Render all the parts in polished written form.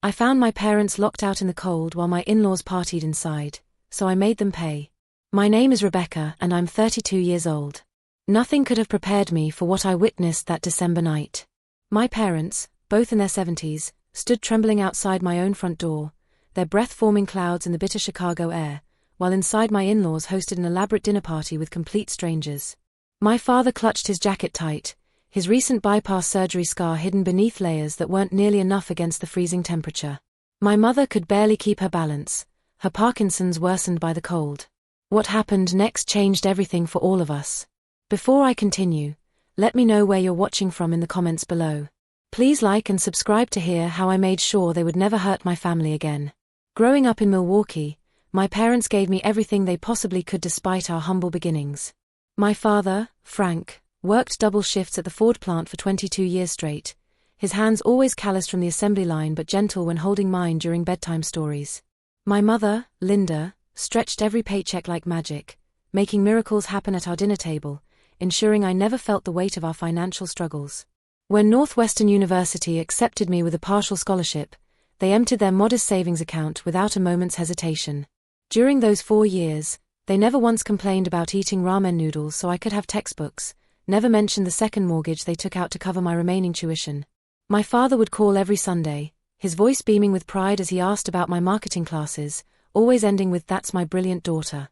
I found my parents locked out in the cold while my in-laws partied inside, so I made them pay. My name is Rebecca and I'm 32 years old. Nothing could have prepared me for what I witnessed that December night. My parents, both in their 70s, stood trembling outside my own front door, their breath-forming clouds in the bitter Chicago air, while inside my in-laws hosted an elaborate dinner party with complete strangers. My father clutched his jacket tight, his recent bypass surgery scar hidden beneath layers that weren't nearly enough against the freezing temperature. My mother could barely keep her balance, her Parkinson's worsened by the cold. What happened next changed everything for all of us. Before I continue, let me know where you're watching from in the comments below. Please like and subscribe to hear how I made sure they would never hurt my family again. Growing up in Milwaukee, my parents gave me everything they possibly could despite our humble beginnings. My father, Frank, worked double shifts at the Ford plant for 22 years straight, his hands always calloused from the assembly line but gentle when holding mine during bedtime stories. My mother, Linda, stretched every paycheck like magic, making miracles happen at our dinner table, ensuring I never felt the weight of our financial struggles. When Northwestern University accepted me with a partial scholarship, they emptied their modest savings account without a moment's hesitation. During those 4 years, they never once complained about eating ramen noodles so I could have textbooks, never mentioned the second mortgage they took out to cover my remaining tuition. My father would call every Sunday, his voice beaming with pride as he asked about my marketing classes, always ending with "That's my brilliant daughter."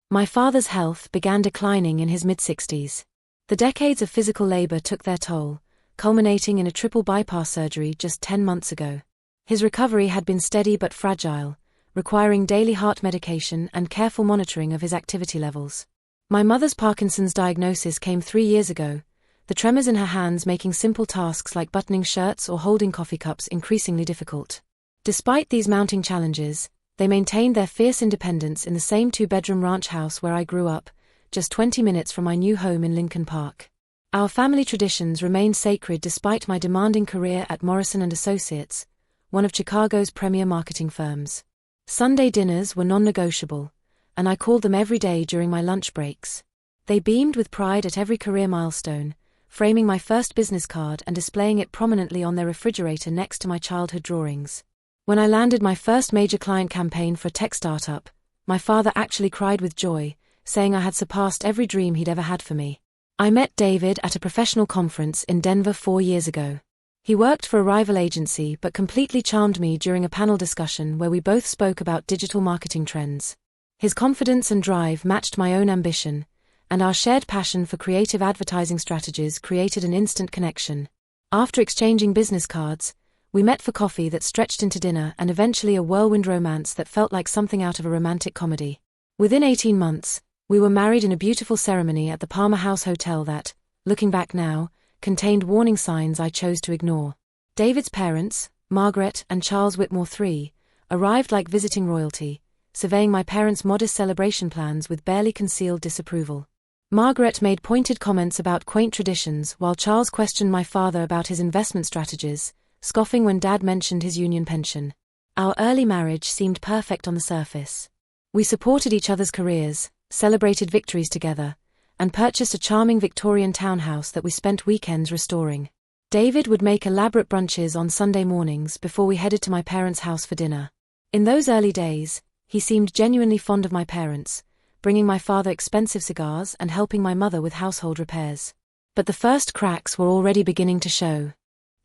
My father's health began declining in his mid-60s. The decades of physical labor took their toll, culminating in a triple bypass surgery just 10 months ago. His recovery had been steady but fragile, requiring daily heart medication and careful monitoring of his activity levels. My mother's Parkinson's diagnosis came 3 years ago, the tremors in her hands making simple tasks like buttoning shirts or holding coffee cups increasingly difficult. Despite these mounting challenges, they maintained their fierce independence in the same 2-bedroom ranch house where I grew up, just 20 minutes from my new home in Lincoln Park. Our family traditions remained sacred despite my demanding career at Morrison & Associates, one of Chicago's premier marketing firms. Sunday dinners were non-negotiable, and I called them every day during my lunch breaks. They beamed with pride at every career milestone, framing my first business card and displaying it prominently on their refrigerator next to my childhood drawings. When I landed my first major client campaign for a tech startup, my father actually cried with joy, saying I had surpassed every dream he'd ever had for me. I met David at a professional conference in Denver 4 years ago. He worked for a rival agency but completely charmed me during a panel discussion where we both spoke about digital marketing trends. His confidence and drive matched my own ambition, and our shared passion for creative advertising strategies created an instant connection. After exchanging business cards, we met for coffee that stretched into dinner and eventually a whirlwind romance that felt like something out of a romantic comedy. Within 18 months, we were married in a beautiful ceremony at the Palmer House Hotel that, looking back now, contained warning signs I chose to ignore. David's parents, Margaret and Charles Whitmore III, arrived like visiting royalty, surveying my parents' modest celebration plans with barely concealed disapproval. Margaret made pointed comments about quaint traditions while Charles questioned my father about his investment strategies, scoffing when Dad mentioned his union pension. Our early marriage seemed perfect on the surface. We supported each other's careers, celebrated victories together, and purchased a charming Victorian townhouse that we spent weekends restoring. David would make elaborate brunches on Sunday mornings before we headed to my parents' house for dinner. In those early days, he seemed genuinely fond of my parents, bringing my father expensive cigars and helping my mother with household repairs. But the first cracks were already beginning to show.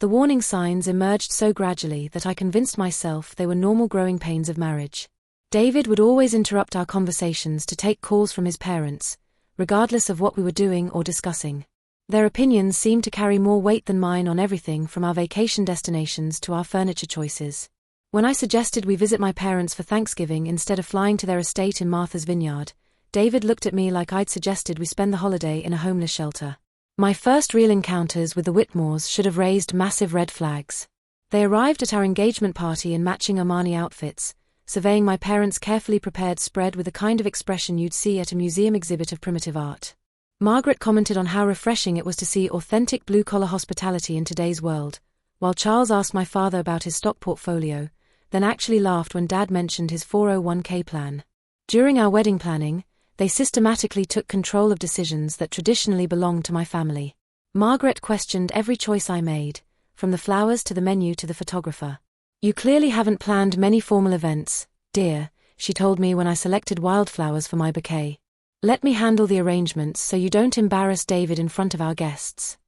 The warning signs emerged so gradually that I convinced myself they were normal growing pains of marriage. David would always interrupt our conversations to take calls from his parents, regardless of what we were doing or discussing. Their opinions seemed to carry more weight than mine on everything from our vacation destinations to our furniture choices. When I suggested we visit my parents for Thanksgiving instead of flying to their estate in Martha's Vineyard, David looked at me like I'd suggested we spend the holiday in a homeless shelter. My first real encounters with the Whitmores should have raised massive red flags. They arrived at our engagement party in matching Armani outfits, surveying my parents' carefully prepared spread with the kind of expression you'd see at a museum exhibit of primitive art. Margaret commented on how refreshing it was to see authentic blue-collar hospitality in today's world, while Charles asked my father about his stock portfolio, then actually laughed when Dad mentioned his 401k plan. During our wedding planning, they systematically took control of decisions that traditionally belonged to my family. Margaret questioned every choice I made, from the flowers to the menu to the photographer. "You clearly haven't planned many formal events, dear," she told me when I selected wildflowers for my bouquet. "Let me handle the arrangements so you don't embarrass David in front of our guests."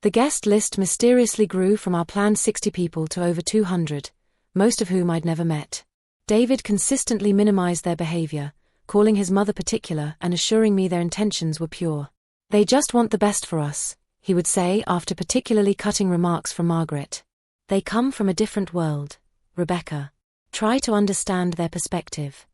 The guest list mysteriously grew from our planned 60 people to over 200, most of whom I'd never met. David consistently minimized their behavior, calling his mother particular and assuring me their intentions were pure. "They just want the best for us," he would say after particularly cutting remarks from Margaret. "They come from a different world, Rebecca. Try to understand their perspective."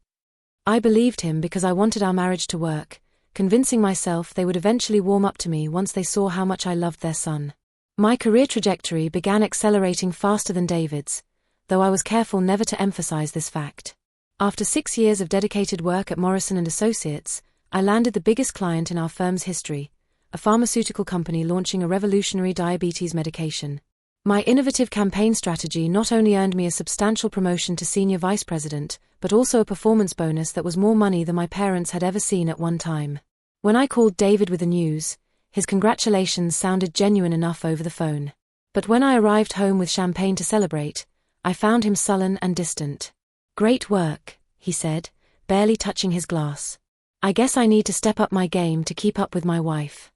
I believed him because I wanted our marriage to work, convincing myself they would eventually warm up to me once they saw how much I loved their son. My career trajectory began accelerating faster than David's, though I was careful never to emphasize this fact. After 6 years of dedicated work at Morrison & Associates, I landed the biggest client in our firm's history, a pharmaceutical company launching a revolutionary diabetes medication. My innovative campaign strategy not only earned me a substantial promotion to senior vice president, but also a performance bonus that was more money than my parents had ever seen at one time. When I called David with the news, his congratulations sounded genuine enough over the phone. But when I arrived home with champagne to celebrate, I found him sullen and distant. "Great work," he said, barely touching his glass. "I guess I need to step up my game to keep up with my wife."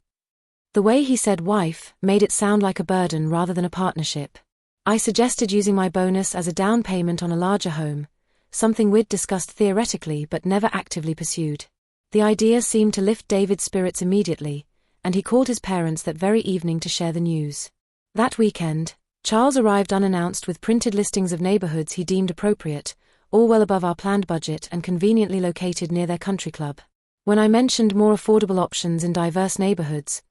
The way he said wife made it sound like a burden rather than a partnership. I suggested using my bonus as a down payment on a larger home, something we'd discussed theoretically but never actively pursued. The idea seemed to lift David's spirits immediately, and he called his parents that very evening to share the news. That weekend, Charles arrived unannounced with printed listings of neighborhoods he deemed appropriate, all well above our planned budget and conveniently located near their country club. When I mentioned more affordable options in diverse neighborhoods,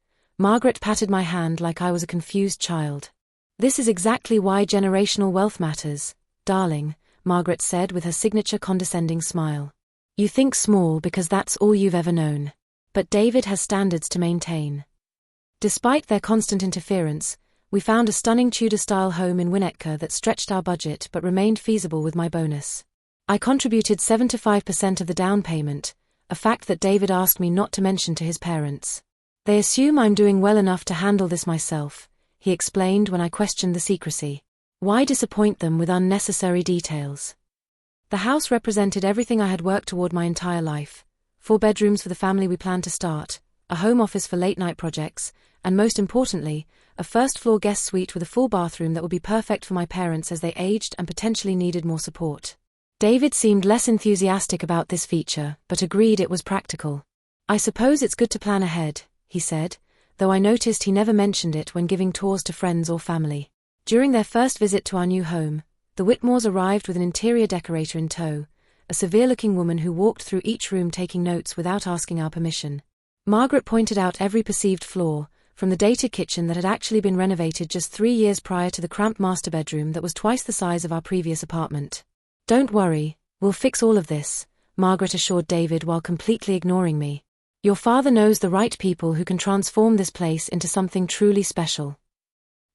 Margaret patted my hand like I was a confused child. "This is exactly why generational wealth matters, darling," Margaret said with her signature condescending smile. "You think small because that's all you've ever known. But David has standards to maintain." Despite their constant interference, we found a stunning Tudor-style home in Winnetka that stretched our budget but remained feasible with my bonus. I contributed 75% of the down payment, a fact that David asked me not to mention to his parents. "They assume I'm doing well enough to handle this myself," he explained when I questioned the secrecy. "Why disappoint them with unnecessary details?" The house represented everything I had worked toward my entire life: 4 bedrooms for the family we planned to start, a home office for late-night projects, and most importantly, a first-floor guest suite with a full bathroom that would be perfect for my parents as they aged and potentially needed more support. David seemed less enthusiastic about this feature, but agreed it was practical. "I suppose it's good to plan ahead," he said, though I noticed he never mentioned it when giving tours to friends or family. During their first visit to our new home, the Whitmores arrived with an interior decorator in tow, a severe-looking woman who walked through each room taking notes without asking our permission. Margaret pointed out every perceived flaw, from the dated kitchen that had actually been renovated just 3 years prior to the cramped master bedroom that was twice the size of our previous apartment. "Don't worry, we'll fix all of this," Margaret assured David while completely ignoring me. "Your father knows the right people who can transform this place into something truly special."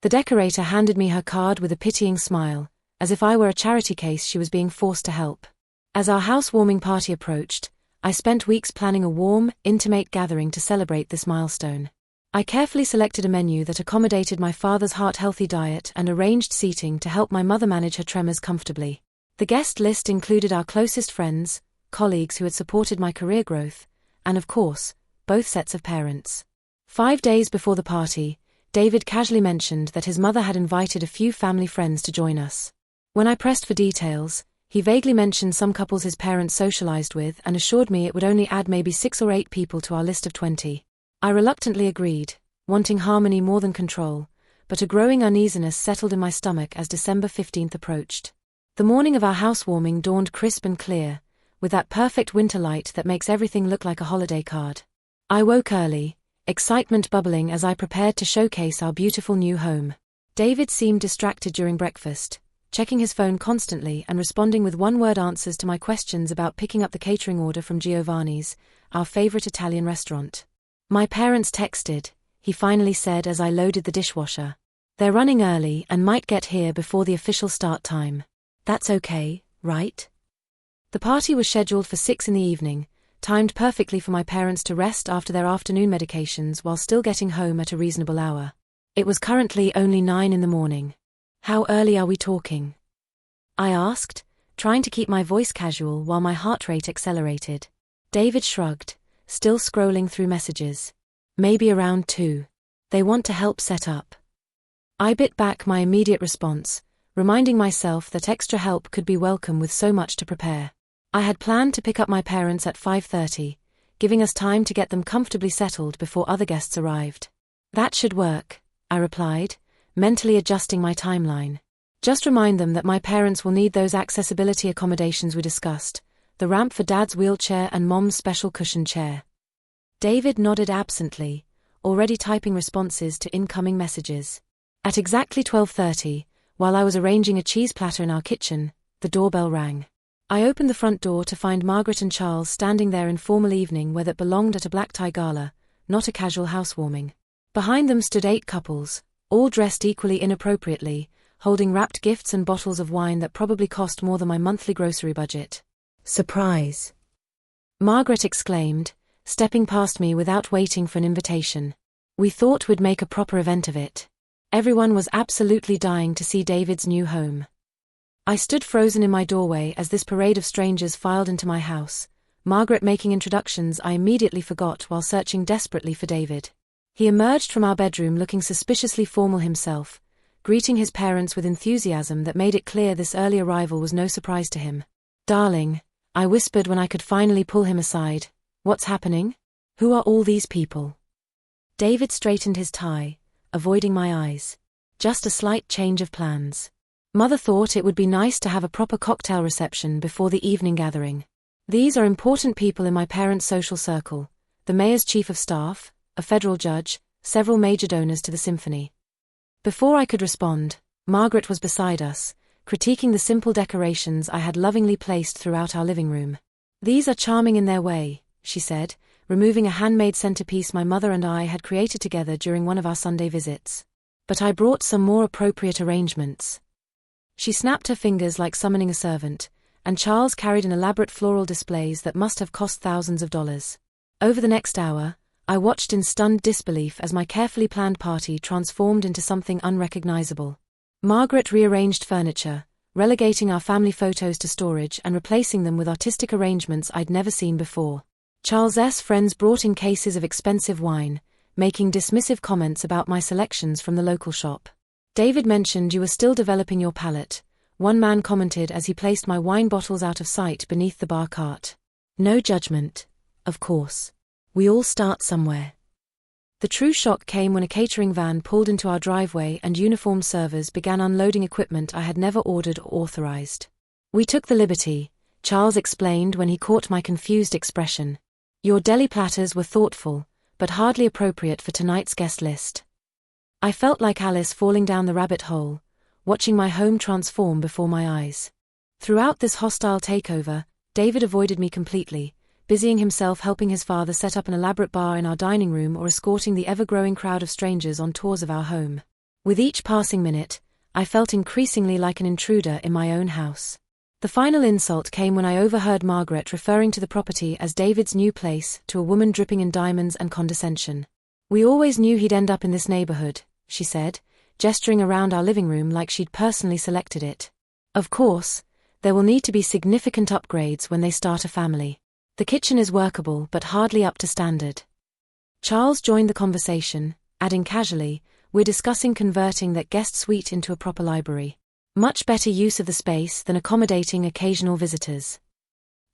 The decorator handed me her card with a pitying smile, as if I were a charity case she was being forced to help. As our housewarming party approached, I spent weeks planning a warm, intimate gathering to celebrate this milestone. I carefully selected a menu that accommodated my father's heart-healthy diet and arranged seating to help my mother manage her tremors comfortably. The guest list included our closest friends, colleagues who had supported my career growth, and of course, both sets of parents. 5 days before the party, David casually mentioned that his mother had invited a few family friends to join us. When I pressed for details, he vaguely mentioned some couples his parents socialized with and assured me it would only add maybe 6 or 8 people to our list of 20. I reluctantly agreed, wanting harmony more than control, but a growing uneasiness settled in my stomach as December 15th approached. The morning of our housewarming dawned crisp and clear, with that perfect winter light that makes everything look like a holiday card. I woke early, excitement bubbling as I prepared to showcase our beautiful new home. David seemed distracted during breakfast, checking his phone constantly and responding with one-word answers to my questions about picking up the catering order from Giovanni's, our favorite Italian restaurant. "My parents texted," he finally said as I loaded the dishwasher. "They're running early and might get here before the official start time. That's okay, right?" The party was scheduled for 6 in the evening, timed perfectly for my parents to rest after their afternoon medications while still getting home at a reasonable hour. It was currently only 9 in the morning. "How early are we talking?" I asked, trying to keep my voice casual while my heart rate accelerated. David shrugged, still scrolling through messages. Maybe around 2. They want to help set up. I bit back my immediate response, reminding myself that extra help could be welcome with so much to prepare. I had planned to pick up my parents at 5:30, giving us time to get them comfortably settled before other guests arrived. That should work, I replied, mentally adjusting my timeline. Just remind them that my parents will need those accessibility accommodations we discussed, the ramp for Dad's wheelchair and Mom's special cushion chair. David nodded absently, already typing responses to incoming messages. At exactly 12:30, while I was arranging a cheese platter in our kitchen, the doorbell rang. I opened the front door to find Margaret and Charles standing there in formal evening wear that belonged at a black tie gala, not a casual housewarming. Behind them stood 8 couples, all dressed equally inappropriately, holding wrapped gifts and bottles of wine that probably cost more than my monthly grocery budget. "Surprise!" Margaret exclaimed, stepping past me without waiting for an invitation. "We thought we'd make a proper event of it." Everyone was absolutely dying to see David's new home. I stood frozen in my doorway as this parade of strangers filed into my house, Margaret making introductions I immediately forgot while searching desperately for David. He emerged from our bedroom looking suspiciously formal himself, greeting his parents with enthusiasm that made it clear this early arrival was no surprise to him. "Darling," I whispered when I could finally pull him aside, "what's happening? Who are all these people?" David straightened his tie, avoiding my eyes. "Just a slight change of plans. Mother thought it would be nice to have a proper cocktail reception before the evening gathering. These are important people in my parents' social circle, the mayor's chief of staff, a federal judge, several major donors to the symphony." Before I could respond, Margaret was beside us, critiquing the simple decorations I had lovingly placed throughout our living room. "These are charming in their way," she said, removing a handmade centerpiece my mother and I had created together during one of our Sunday visits. "But I brought some more appropriate arrangements." She snapped her fingers like summoning a servant, and Charles carried an elaborate floral displays that must have cost thousands of dollars. Over the next hour, I watched in stunned disbelief as my carefully planned party transformed into something unrecognizable. Margaret rearranged furniture, relegating our family photos to storage and replacing them with artistic arrangements I'd never seen before. Charles's friends brought in cases of expensive wine, making dismissive comments about my selections from the local shop. "David mentioned you were still developing your palate," one man commented as he placed my wine bottles out of sight beneath the bar cart. "No judgment, of course. We all start somewhere." The true shock came when a catering van pulled into our driveway and uniformed servers began unloading equipment I had never ordered or authorized. "We took the liberty," Charles explained when he caught my confused expression. "Your deli platters were thoughtful, but hardly appropriate for tonight's guest list." I felt like Alice falling down the rabbit hole, watching my home transform before my eyes. Throughout this hostile takeover, David avoided me completely, busying himself helping his father set up an elaborate bar in our dining room or escorting the ever-growing crowd of strangers on tours of our home. With each passing minute, I felt increasingly like an intruder in my own house. The final insult came when I overheard Margaret referring to the property as David's new place to a woman dripping in diamonds and condescension. "We always knew he'd end up in this neighborhood," she said, gesturing around our living room like she'd personally selected it. "Of course, there will need to be significant upgrades when they start a family. The kitchen is workable but hardly up to standard." Charles joined the conversation, adding casually, "We're discussing converting that guest suite into a proper library. Much better use of the space than accommodating occasional visitors."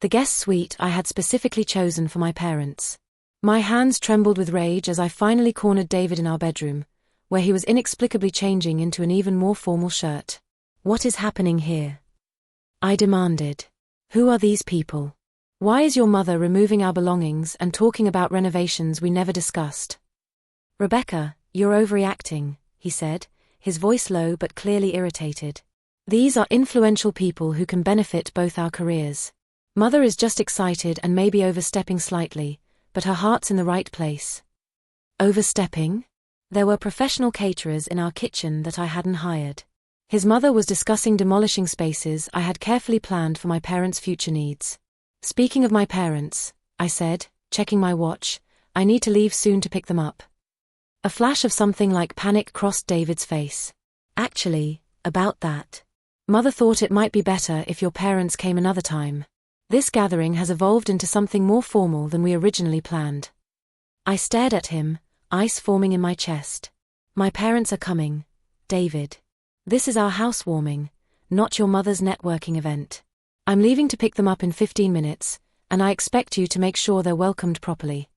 The guest suite I had specifically chosen for my parents. My hands trembled with rage as I finally cornered David in our bedroom, where he was inexplicably changing into an even more formal shirt. "What is happening here?" I demanded. "Who are these people? Why is your mother removing our belongings and talking about renovations we never discussed?" "Rebecca, you're overreacting," he said, his voice low but clearly irritated. "These are influential people who can benefit both our careers. Mother is just excited and maybe overstepping slightly, but her heart's in the right place." Overstepping? There were professional caterers in our kitchen that I hadn't hired. His mother was discussing demolishing spaces I had carefully planned for my parents' future needs. "Speaking of my parents," I said, checking my watch, "I need to leave soon to pick them up." A flash of something like panic crossed David's face. "Actually, about that. Mother thought it might be better if your parents came another time. This gathering has evolved into something more formal than we originally planned. I stared at him, ice forming in my chest. My parents are coming, David. This is our housewarming, not your mother's networking event. I'm leaving to pick them up in 15 minutes, and I expect you to make sure they're welcomed properly.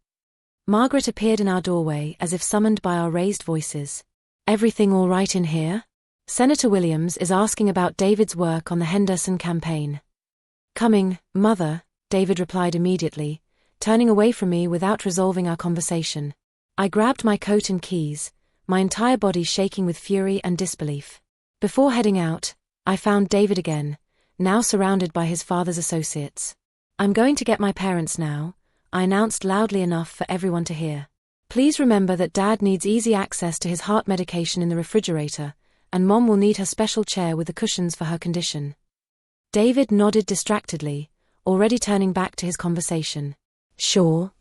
Margaret appeared in our doorway as if summoned by our raised voices. Everything all right in here? Senator Williams is asking about David's work on the Henderson campaign. Coming, Mother, David replied immediately, turning away from me without resolving our conversation. I grabbed my coat and keys, my entire body shaking with fury and disbelief. Before heading out, I found David again, now surrounded by his father's associates. I'm going to get my parents now, I announced loudly enough for everyone to hear. Please remember that Dad needs easy access to his heart medication in the refrigerator, and Mom will need her special chair with the cushions for her condition. David nodded distractedly, already turning back to his conversation. Sure.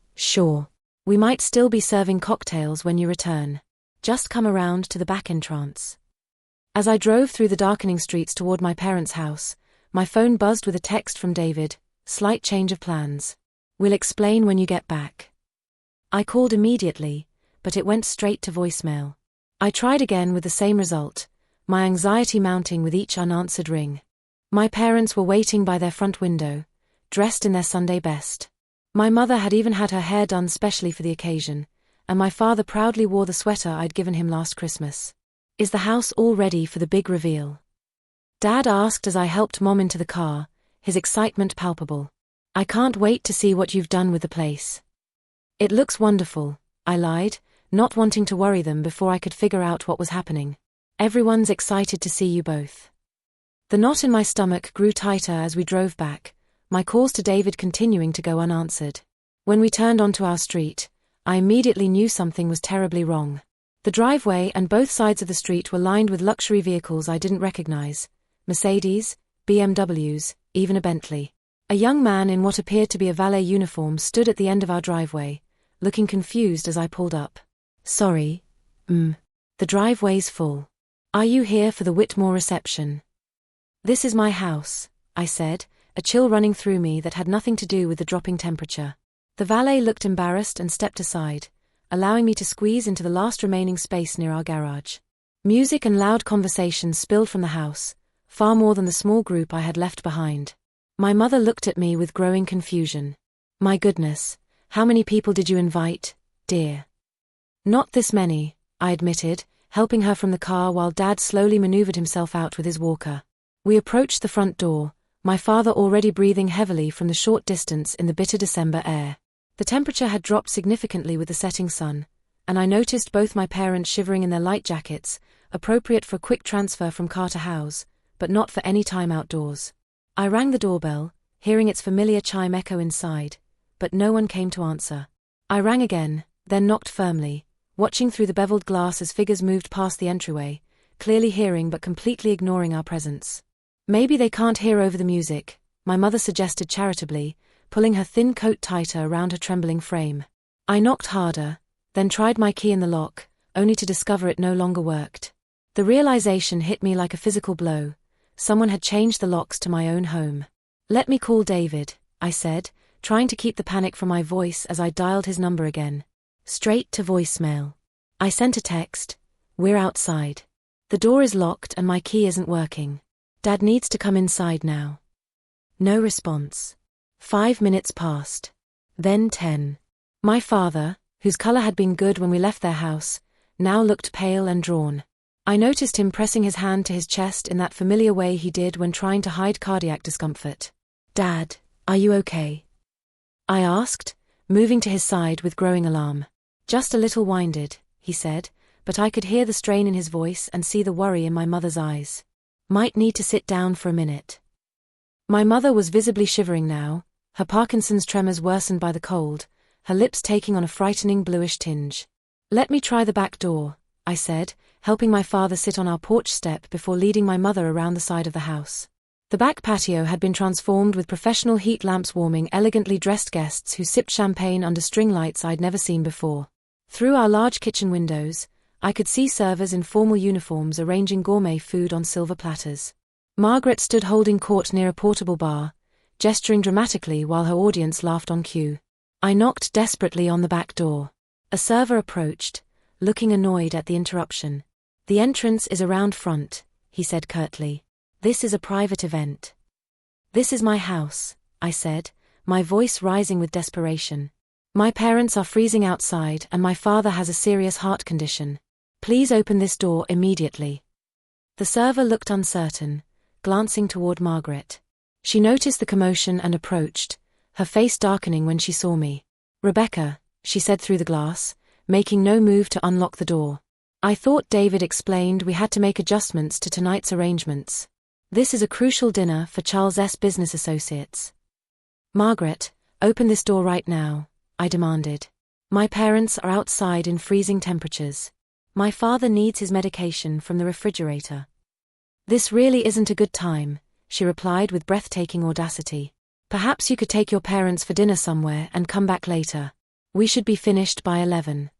We might still be serving cocktails when you return. Just come around to the back entrance. As I drove through the darkening streets toward my parents' house, my phone buzzed with a text from David, slight change of plans. We'll explain when you get back. I called immediately, but it went straight to voicemail. I tried again with the same result, my anxiety mounting with each unanswered ring. My parents were waiting by their front window, dressed in their Sunday best. My mother had even had her hair done specially for the occasion, and my father proudly wore the sweater I'd given him last Christmas. Is the house all ready for the big reveal? Dad asked as I helped Mom into the car, his excitement palpable. I can't wait to see what you've done with the place. It looks wonderful, I lied, not wanting to worry them before I could figure out what was happening. Everyone's excited to see you both. The knot in my stomach grew tighter as we drove back, my calls to David continuing to go unanswered. When we turned onto our street, I immediately knew something was terribly wrong. The driveway and both sides of the street were lined with luxury vehicles I didn't recognize: Mercedes, BMWs, even a Bentley. A young man in what appeared to be a valet uniform stood at the end of our driveway, looking confused as I pulled up. Sorry, the driveway's full. Are you here for the Whitmore reception? This is my house, I said, a chill running through me that had nothing to do with the dropping temperature. The valet looked embarrassed and stepped aside, allowing me to squeeze into the last remaining space near our garage. Music and loud conversations spilled from the house, far more than the small group I had left behind. My mother looked at me with growing confusion. My goodness, how many people did you invite, dear? Not this many, I admitted, helping her from the car while Dad slowly maneuvered himself out with his walker. We approached the front door, my father already breathing heavily from the short distance in the bitter December air. The temperature had dropped significantly with the setting sun, and I noticed both my parents shivering in their light jackets, appropriate for a quick transfer from car to house, but not for any time outdoors. I rang the doorbell, hearing its familiar chime echo inside, but no one came to answer. I rang again, then knocked firmly, watching through the beveled glass as figures moved past the entryway, clearly hearing but completely ignoring our presence. Maybe they can't hear over the music, my mother suggested charitably, pulling her thin coat tighter around her trembling frame. I knocked harder, then tried my key in the lock, only to discover it no longer worked. The realization hit me like a physical blow. Someone had changed the locks to my own home. Let me call David, I said, trying to keep the panic from my voice as I dialed his number again. Straight to voicemail. I sent a text: we're outside. The door is locked and my key isn't working. Dad needs to come inside now. No response. 5 minutes passed. Then 10. My father, whose color had been good when we left their house, now looked pale and drawn. I noticed him pressing his hand to his chest in that familiar way he did when trying to hide cardiac discomfort. Dad, are you okay? I asked, moving to his side with growing alarm. Just a little winded, he said, but I could hear the strain in his voice and see the worry in my mother's eyes. Might need to sit down for a minute. My mother was visibly shivering now, her Parkinson's tremors worsened by the cold, her lips taking on a frightening bluish tinge. Let me try the back door, I said, helping my father sit on our porch step before leading my mother around the side of the house. The back patio had been transformed with professional heat lamps warming elegantly dressed guests who sipped champagne under string lights I'd never seen before. Through our large kitchen windows, I could see servers in formal uniforms arranging gourmet food on silver platters. Margaret stood holding court near a portable bar, gesturing dramatically while her audience laughed on cue. I knocked desperately on the back door. A server approached, looking annoyed at the interruption. "The entrance is around front," he said curtly. "This is a private event." "This is my house," I said, my voice rising with desperation. "My parents are freezing outside and my father has a serious heart condition. Please open this door immediately." The server looked uncertain, glancing toward Margaret. She noticed the commotion and approached, her face darkening when she saw me. "Rebecca," she said through the glass, making no move to unlock the door. "I thought David explained we had to make adjustments to tonight's arrangements. This is a crucial dinner for Charles S. business associates." "Margaret, open this door right now," I demanded. "My parents are outside in freezing temperatures. My father needs his medication from the refrigerator." "This really isn't a good time," she replied with breathtaking audacity. "Perhaps you could take your parents for dinner somewhere and come back later. We should be finished by 11.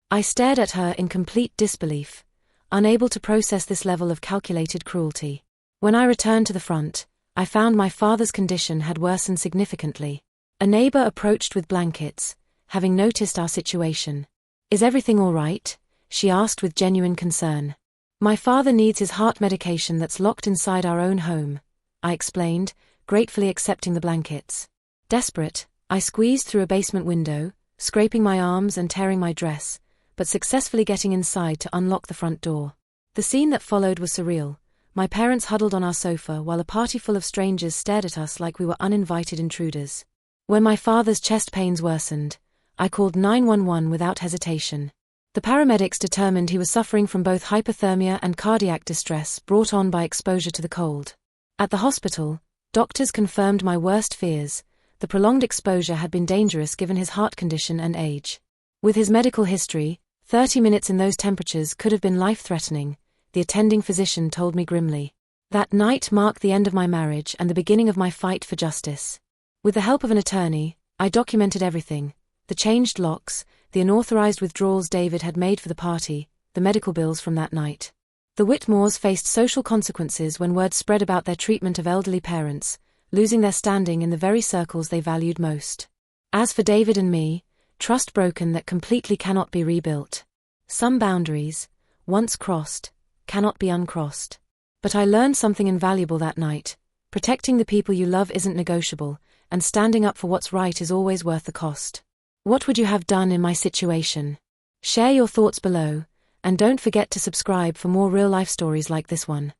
I stared at her in complete disbelief, unable to process this level of calculated cruelty. When I returned to the front, I found my father's condition had worsened significantly. A neighbor approached with blankets, having noticed our situation. "Is everything all right?" she asked with genuine concern. "My father needs his heart medication that's locked inside our own home," I explained, gratefully accepting the blankets. Desperate, I squeezed through a basement window, scraping my arms and tearing my dress, but successfully getting inside to unlock the front door. The scene that followed was surreal. My parents huddled on our sofa while a party full of strangers stared at us like we were uninvited intruders. When my father's chest pains worsened, I called 911 without hesitation. The paramedics determined he was suffering from both hypothermia and cardiac distress brought on by exposure to the cold. At the hospital, doctors confirmed my worst fears. The prolonged exposure had been dangerous given his heart condition and age. With his medical history, 30 minutes in those temperatures could have been life-threatening, the attending physician told me grimly. That night marked the end of my marriage and the beginning of my fight for justice. With the help of an attorney, I documented everything: the changed locks, the unauthorized withdrawals David had made for the party, the medical bills from that night. The Whitmores faced social consequences when word spread about their treatment of elderly parents, losing their standing in the very circles they valued most. As for David and me, trust broken that completely cannot be rebuilt. Some boundaries, once crossed, cannot be uncrossed. But I learned something invaluable that night. Protecting the people you love isn't negotiable, and standing up for what's right is always worth the cost. What would you have done in my situation? Share your thoughts below, and don't forget to subscribe for more real-life stories like this one.